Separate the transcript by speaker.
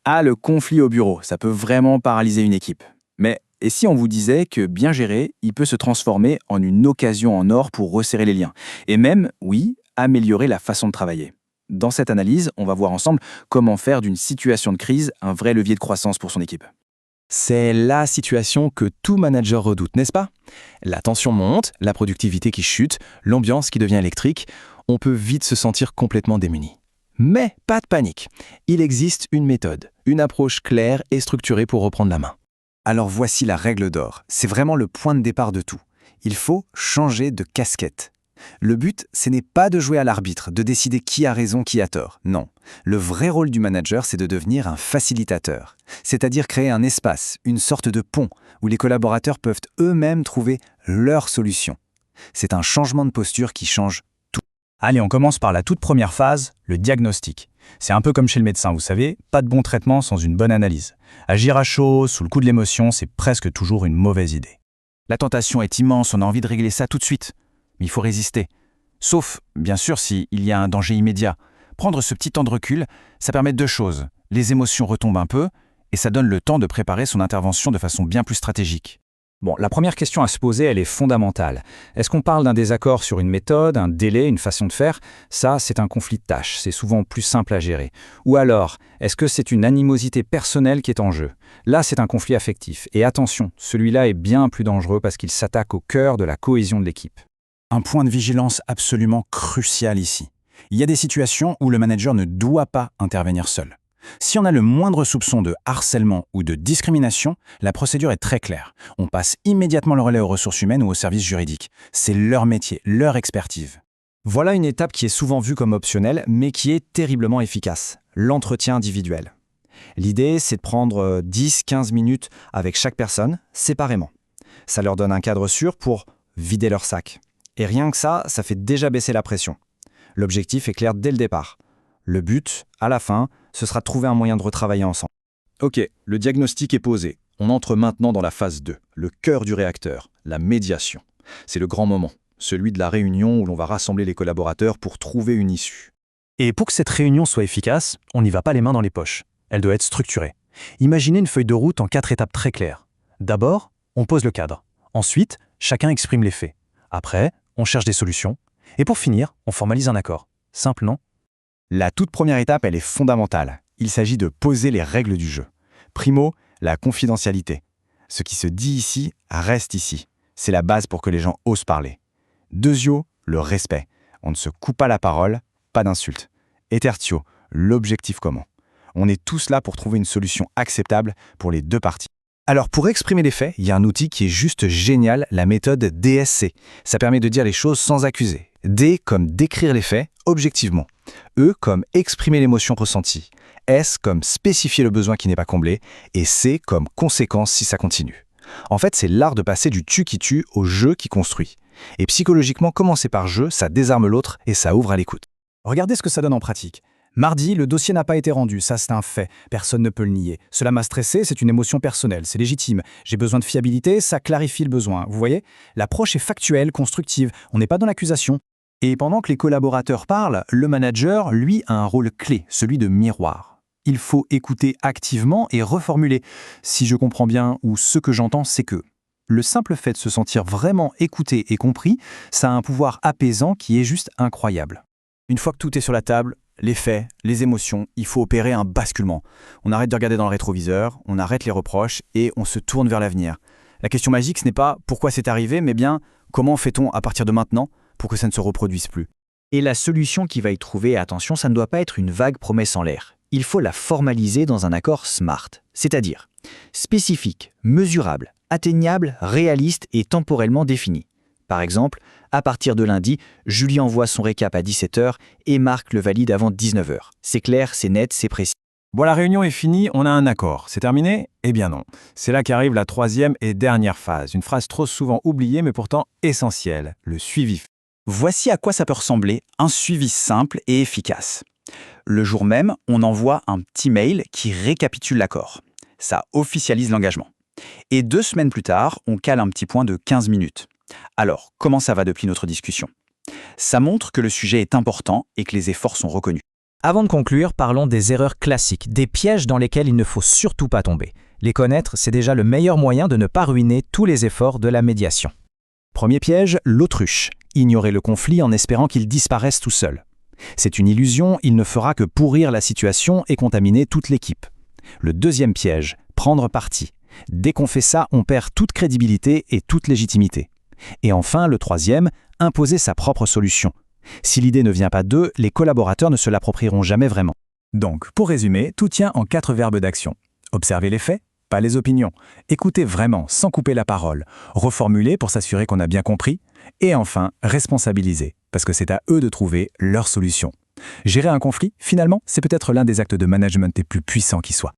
Speaker 1: Ah, le conflit au bureau, ça peut vraiment paralyser une équipe. Mais et si on vous disait que bien géré, il peut se transformer en une occasion en or pour resserrer les liens et même, oui, améliorer la façon de travailler. Dans cette analyse, on va voir ensemble comment faire d'une situation de crise un vrai levier de croissance pour son équipe.
Speaker 2: C'est la situation que tout manager redoute, n'est-ce pas? La tension monte, la productivité qui chute, l'ambiance qui devient électrique, on peut vite se sentir complètement démuni. Mais pas de panique. Il existe une méthode, une approche claire et structurée pour reprendre la main.
Speaker 3: Alors voici la règle d'or. C'est vraiment le point de départ de tout. Il faut changer de casquette. Le but, ce n'est pas de jouer à l'arbitre, de décider qui a raison, qui a tort. Non. Le vrai rôle du manager, c'est de devenir un facilitateur. C'est-à-dire créer un espace, une sorte de pont, où les collaborateurs peuvent eux-mêmes trouver leur solution. C'est un changement de posture qui change.
Speaker 4: Allez, on commence par la toute première phase, le diagnostic. C'est un peu comme chez le médecin, vous savez, pas de bon traitement sans une bonne analyse. Agir à chaud, sous le coup de l'émotion, c'est presque toujours une mauvaise idée.
Speaker 5: La tentation est immense, on a envie de régler ça tout de suite. Mais il faut résister. Sauf, bien sûr, s'il y a un danger immédiat. Prendre ce petit temps de recul, ça permet deux choses. Les émotions retombent un peu, et ça donne le temps de préparer son intervention de façon bien plus stratégique.
Speaker 4: Bon, la première question à se poser, elle est fondamentale. Est-ce qu'on parle d'un désaccord sur une méthode, un délai, une façon de faire? Ça, c'est un conflit de tâches, c'est souvent plus simple à gérer. Ou alors, est-ce que c'est une animosité personnelle qui est en jeu? Là, c'est un conflit affectif. Et attention, celui-là est bien plus dangereux parce qu'il s'attaque au cœur de la cohésion de l'équipe.
Speaker 5: Un point de vigilance absolument crucial ici. Il y a des situations où le manager ne doit pas intervenir seul. Si on a le moindre soupçon de harcèlement ou de discrimination, la procédure est très claire. On passe immédiatement le relais aux ressources humaines ou aux services juridiques. C'est leur métier, leur expertise.
Speaker 2: Voilà une étape qui est souvent vue comme optionnelle, mais qui est terriblement efficace, l'entretien individuel. L'idée, c'est de prendre 10-15 minutes avec chaque personne, séparément. Ça leur donne un cadre sûr pour vider leur sac. Et rien que ça fait déjà baisser la pression. L'objectif est clair dès le départ. Le but, à la fin, ce sera de trouver un moyen de retravailler ensemble.
Speaker 6: Ok, le diagnostic est posé. On entre maintenant dans la phase 2, le cœur du réacteur, la médiation. C'est le grand moment, celui de la réunion où l'on va rassembler les collaborateurs pour trouver une issue.
Speaker 7: Et pour que cette réunion soit efficace, on n'y va pas les mains dans les poches. Elle doit être structurée. Imaginez une feuille de route en 4 étapes très claires. D'abord, on pose le cadre. Ensuite, chacun exprime les faits. Après, on cherche des solutions. Et pour finir, on formalise un accord. Simple, non?
Speaker 3: La toute première étape, elle est fondamentale. Il s'agit de poser les règles du jeu. Primo, la confidentialité. Ce qui se dit ici reste ici. C'est la base pour que les gens osent parler. Deuxio, le respect. On ne se coupe pas la parole, pas d'insultes. Et tertio, l'objectif commun. On est tous là pour trouver une solution acceptable pour les deux parties. Alors pour exprimer les faits, il y a un outil qui est juste génial, la méthode DSC. Ça permet de dire les choses sans accuser. D comme décrire les faits, objectivement. E comme exprimer l'émotion ressentie. S comme spécifier le besoin qui n'est pas comblé. Et C comme conséquence si ça continue. En fait, c'est l'art de passer du tu qui tue au je qui construit. Et psychologiquement, commencer par je, ça désarme l'autre et ça ouvre à l'écoute.
Speaker 4: Regardez ce que ça donne en pratique. Mardi, le dossier n'a pas été rendu, ça c'est un fait, personne ne peut le nier. Cela m'a stressé, c'est une émotion personnelle, c'est légitime. J'ai besoin de fiabilité, ça clarifie le besoin. Vous voyez? L'approche est factuelle, constructive, on n'est pas dans l'accusation.
Speaker 5: Et pendant que les collaborateurs parlent, le manager, lui, a un rôle clé, celui de miroir. Il faut écouter activement et reformuler. Si je comprends bien, ou ce que j'entends, c'est que. Le simple fait de se sentir vraiment écouté et compris, ça a un pouvoir apaisant qui est juste incroyable. Une fois que tout est sur la table, les faits, les émotions, il faut opérer un basculement. On arrête de regarder dans le rétroviseur, on arrête les reproches et on se tourne vers l'avenir. La question magique, ce n'est pas pourquoi c'est arrivé, mais bien comment fait-on à partir de maintenant pour que ça ne se reproduise plus.
Speaker 8: Et la solution qu'il va y trouver, attention, ça ne doit pas être une vague promesse en l'air. Il faut la formaliser dans un accord SMART, c'est-à-dire spécifique, mesurable, atteignable, réaliste et temporellement défini. Par exemple, à partir de lundi, Julie envoie son récap à 17h et Marc le valide avant 19h. C'est clair, c'est net, c'est précis.
Speaker 5: Bon, la réunion est finie, on a un accord. C'est terminé? Eh bien non. C'est là qu'arrive la troisième et dernière phase. Une phrase trop souvent oubliée mais pourtant essentielle, le suivi.
Speaker 1: Voici à quoi ça peut ressembler, un suivi simple et efficace. Le jour même, on envoie un petit mail qui récapitule l'accord. Ça officialise l'engagement. Et 2 semaines plus tard, on cale un petit point de 15 minutes. Alors, comment ça va depuis notre discussion? Ça montre que le sujet est important et que les efforts sont reconnus.
Speaker 4: Avant de conclure, parlons des erreurs classiques, des pièges dans lesquels il ne faut surtout pas tomber. Les connaître, c'est déjà le meilleur moyen de ne pas ruiner tous les efforts de la médiation.
Speaker 5: Premier piège, l'autruche. Ignorer le conflit en espérant qu'il disparaisse tout seul. C'est une illusion, il ne fera que pourrir la situation et contaminer toute l'équipe. Le deuxième piège, prendre parti. Dès qu'on fait ça, on perd toute crédibilité et toute légitimité. Et enfin, le troisième, imposer sa propre solution. Si l'idée ne vient pas d'eux, les collaborateurs ne se l'approprieront jamais vraiment.
Speaker 3: Donc, pour résumer, tout tient en 4 verbes d'action. Observer les faits, pas les opinions. Écouter vraiment, sans couper la parole. Reformuler pour s'assurer qu'on a bien compris. Et enfin, responsabiliser, parce que c'est à eux de trouver leur solution. Gérer un conflit, finalement, c'est peut-être l'un des actes de management les plus puissants qui soient.